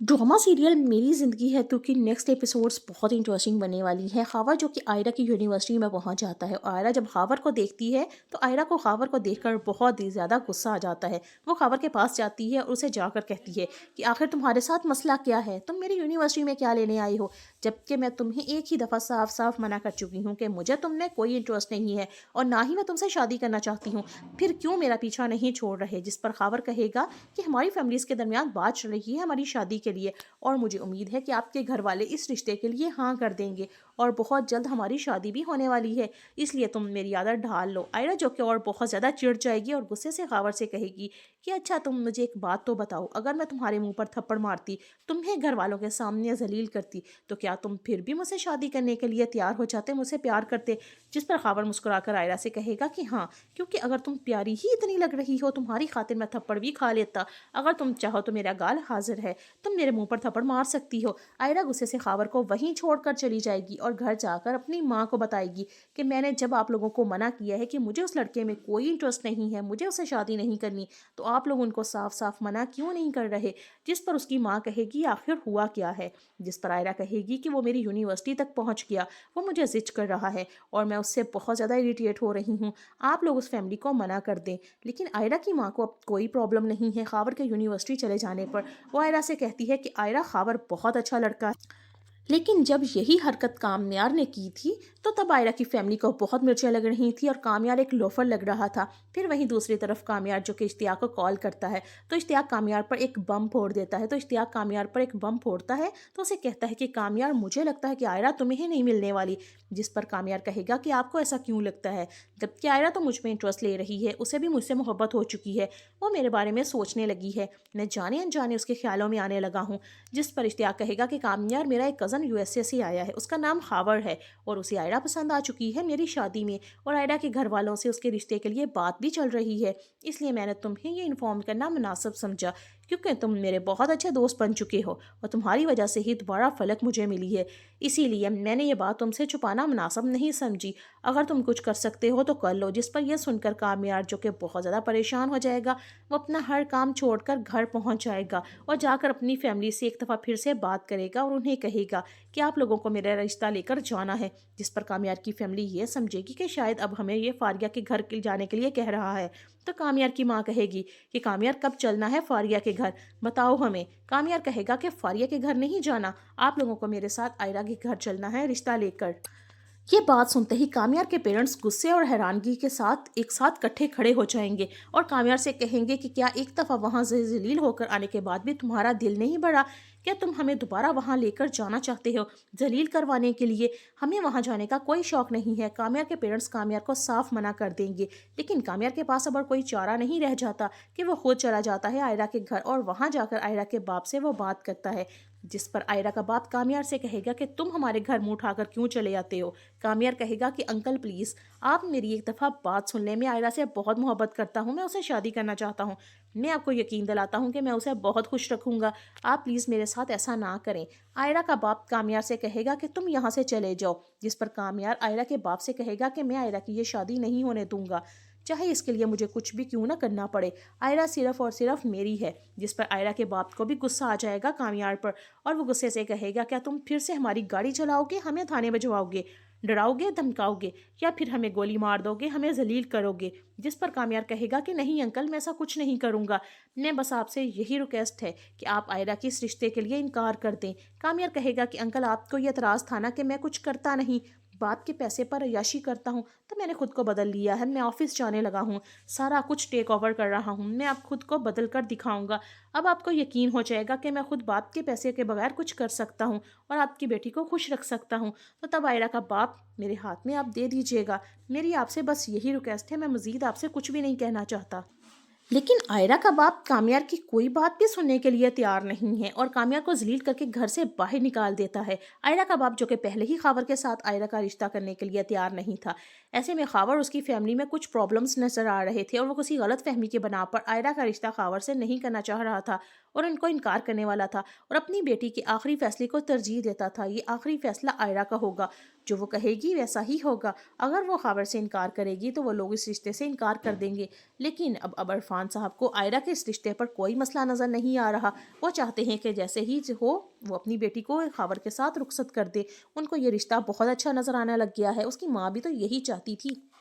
Drama serial मेरी ज़िंदगी है तो कि नेक्स्ट एपिसोड्स बहुत इंटरेस्टिंग बनने वाली है। ख़ावर जो कि आयरा की यूनिवर्सिटी में पहुंच जाता है और आयरा जब ख़ावर को देखती है तो आयरा को ख़ावर को देखकर बहुत ही ज़्यादा गुस्सा आ जाता है। वो ख़ावर के पास जाती है और उसे जाकर कहती है कि आखिर तुम्हारे साथ मसला क्या है, तुम मेरी यूनिवर्सिटी में क्या लेने आई हो, जबकि मैं तुम्हें एक ही दफ़ा साफ साफ मना कर चुकी हूँ कि मुझे तुमने कोई इंटरेस्ट नहीं है और ना ही मैं तुमसे शादी करना चाहती हूँ। फिर क्यों मेरा पीछा नहीं छोड़ रहे। जिस पर ख़ावर कहेगा कि हमारी फैमिलीज़ के दरमियान बात चल रही है हमारी शादी के लिए और मुझे उम्मीद है कि आपके घर वाले इस रिश्ते के लिए हाँ कर देंगे और बहुत जल्द हमारी शादी भी होने वाली है, इसलिए तुम मेरी आदत ढाल लो। आयरा जो कि और बहुत ज़्यादा चिढ़ जाएगी और गुस्से से ख़ावर से कहेगी कि अच्छा तुम मुझे एक बात तो बताओ, अगर मैं तुम्हारे मुंह पर थप्पड़ मारती, तुम्हें घर वालों के सामने जलील करती, तो क्या तुम फिर भी मुझसे शादी करने के लिए तैयार हो जाते, मुझसे प्यार करते। जिस पर ख़ावर मुस्कुराकर आयरा से कहेगा कि हाँ, क्योंकि अगर तुम प्यारी ही इतनी लग रही हो तुम्हारी खातिर मैं थप्पड़ भी खा लेता। अगर तुम चाहो तो मेरा गाल हाजिर है, तुम मेरे मुंह पर थप्पड़ मार सकती हो। आयरा गुस्से से ख़ावर को वहीं छोड़कर चली जाएगी और घर जाकर अपनी माँ को बताएगी कि मैंने जब आप लोगों को मना किया है कि मुझे उस लड़के में कोई इंटरेस्ट नहीं है, मुझे उससे शादी नहीं करनी, तो आप लोग उनको साफ साफ मना क्यों नहीं कर रहे। जिस पर उसकी माँ कहेगी आखिर हुआ क्या है। जिस पर आयरा कहेगी कि वो मेरी यूनिवर्सिटी तक पहुँच गया, वो मुझे जिद कर रहा है और मैं उससे बहुत ज़्यादा इरिटेट हो रही हूँ, आप लोग उस फैमिली को मना कर दें। लेकिन आयरा की माँ को अब कोई प्रॉब्लम नहीं है ख़ावर के यूनिवर्सिटी चले जाने पर। वो आयरा से कहती है कि आयरा ख़ावर बहुत अच्छा लड़का है। लेकिन जब यही हरकत कामयार ने की थी तो तब आयरा की फैमिली को बहुत मिर्चें लग रही थी और कामयार एक लोफर लग रहा था। फिर वहीं दूसरी तरफ कामयार जो कि इश्तियाक को कॉल करता है तो इश्तियाक कामयार पर एक बम फोड़ देता है। तो इश्तियाक कामयार पर एक बम फोड़ता है तो उसे कहता है कि कामयार मुझे लगता है कि आयरा तुम्हें ही नहीं मिलने वाली। जिस पर कामयार कहेगा कि आपको ऐसा क्यों लगता है, जबकि आयरा तो मुझ में इंटरेस्ट ले रही है, उसे भी मुझसे मोहब्बत हो चुकी है, वो मेरे बारे में सोचने लगी है, मैं जाने अनजाने उसके ख्यालों में आने लगा हूँ। जिस पर इश्तियाक कहेगा कि कामयार मेरा एक कज़न यूएसए से आया है, उसका नाम ख़ावर है और उसे आयरा पसंद आ चुकी है मेरी शादी में और आयरा के घर वालों से उसके रिश्ते के लिए बात भी चल रही है, इसलिए मैंने तुम्हें ये इन्फॉर्म करना मुनासिब समझा क्योंकि तुम मेरे बहुत अच्छे दोस्त बन चुके हो और तुम्हारी वजह से ही दोबारा फलक मुझे मिली है, इसीलिए मैंने ये बात तुमसे छुपाना मुनासिब नहीं समझी। अगर तुम कुछ कर सकते हो तो कर लो। जिस पर यह सुनकर कामयार जो कि बहुत ज़्यादा परेशान हो जाएगा वो अपना हर काम छोड़कर घर पहुंच जाएगा और जाकर अपनी फैमिली से एक दफ़ा फिर से बात करेगा और उन्हें कहेगा कि आप लोगों को मेरा रिश्ता लेकर जाना है। जिस पर कामयार की फैमिली ये समझेगी कि शायद अब हमें ये फारिया के घर जाने के लिए कह रहा है। तो कामयार की माँ कहेगी कि कामयार कब चलना है फारिया के घर, बताओ हमें। कामयार कहेगा कि फारिया के घर नहीं जाना, आप लोगों को मेरे साथ आयरा के घर चलना है रिश्ता लेकर। ये बात सुनते ही कामयार के पेरेंट्स गुस्से और हैरानगी के साथ एक साथ इकट्ठे खड़े हो जाएंगे और कामयार से कहेंगे कि क्या एक दफ़ा वहाँ से जलील होकर आने के बाद भी तुम्हारा दिल नहीं बढ़ा, क्या तुम हमें दोबारा वहाँ लेकर जाना चाहते हो जलील करवाने के लिए। हमें वहाँ जाने का कोई शौक नहीं है। कामयार के पेरेंट्स कामयार को साफ मना कर देंगे, लेकिन कामयार के पास अब और कोई चारा नहीं रह जाता कि वो खुद चला जाता है आयरा के घर और वहाँ जाकर आयरा के बाप से वो बात करता है। जिस पर आयरा का बाप कामयार से कहेगा कि तुम हमारे घर मुंह उठाकर क्यों चले आते हो। कामयार कहेगा कि अंकल प्लीज़ आप मेरी एक दफ़ा बात सुन लें, मैं आयरा से बहुत मोहब्बत करता हूँ, मैं उसे शादी करना चाहता हूँ, मैं आपको यकीन दिलाता हूँ कि मैं उसे बहुत खुश रखूँगा, आप प्लीज़ मेरे साथ ऐसा ना करें। आयरा का बाप कामयार से कहेगा कि तुम यहाँ से चले जाओ। जिस पर कामयार आयरा के बाप से कहेगा कि मैं आयरा की ये शादी नहीं होने दूंगा, चाहे इसके लिए मुझे कुछ भी क्यों ना करना पड़े, आयरा सिर्फ और सिर्फ मेरी है। जिस पर आयरा के बाप को भी गुस्सा आ जाएगा कामयार पर और वो गुस्से से कहेगा क्या तुम फिर से हमारी गाड़ी चलाओगे, हमें थाने भिजवाओगे, डराओगे धमकाओगे या फिर हमें गोली मार दोगे, हमें जलील करोगे। जिस पर कामयार कहेगा कि नहीं अंकल मैं ऐसा कुछ नहीं करूँगा, मैं बस आपसे यही रिक्वेस्ट है कि आप आयरा के इस रिश्ते के लिए इनकार कर दें। कामयार कहेगा कि अंकल आपको ये एतराज़ था ना कि मैं कुछ करता नहीं, बाप के पैसे पर अय्याशी करता हूँ, तो मैंने खुद को बदल लिया है, मैं ऑफिस जाने लगा हूँ, सारा कुछ टेक ओवर कर रहा हूँ, मैं अब खुद को बदल कर दिखाऊंगा। अब आपको यकीन हो जाएगा कि मैं खुद बाप के पैसे के बगैर कुछ कर सकता हूँ और आपकी बेटी को खुश रख सकता हूँ। तो तब आयरा का बाप मेरे हाथ में आप दे दीजिएगा, मेरी आपसे बस यही रिक्वेस्ट है, मैं मज़ीद आपसे कुछ भी नहीं कहना चाहता। लेकिन आयरा का बाप कामयार की कोई बात भी सुनने के लिए तैयार नहीं है और कामयार को जलील करके घर से बाहर निकाल देता है। आयरा का बाप जो कि पहले ही ख़ावर के साथ आयरा का रिश्ता करने के लिए तैयार नहीं था, ऐसे में ख़ावर उसकी फैमिली में कुछ प्रॉब्लम्स नजर आ रहे थे और वो किसी गलत फहमी के बना पर आयरा का रिश्ता ख़ावर से नहीं करना चाह रहा था اور ان کو انکار کرنے والا تھا اور اپنی بیٹی کے آخری فیصلے کو ترجیح دیتا تھا۔ یہ آخری فیصلہ آئرہ کا ہوگا، جو وہ کہے گی ویسا ہی ہوگا۔ اگر وہ خاور سے انکار کرے گی تو وہ لوگ اس رشتے سے انکار کر دیں گے۔ لیکن اب عرفان صاحب کو آئرہ کے اس رشتے پر کوئی مسئلہ نظر نہیں آ رہا۔ وہ چاہتے ہیں کہ جیسے ہی ہو وہ اپنی بیٹی کو خاور کے ساتھ رخصت کر دے۔ ان کو یہ رشتہ بہت اچھا نظر آنے لگ گیا ہے، اس کی ماں بھی تو یہی چاہتی تھی۔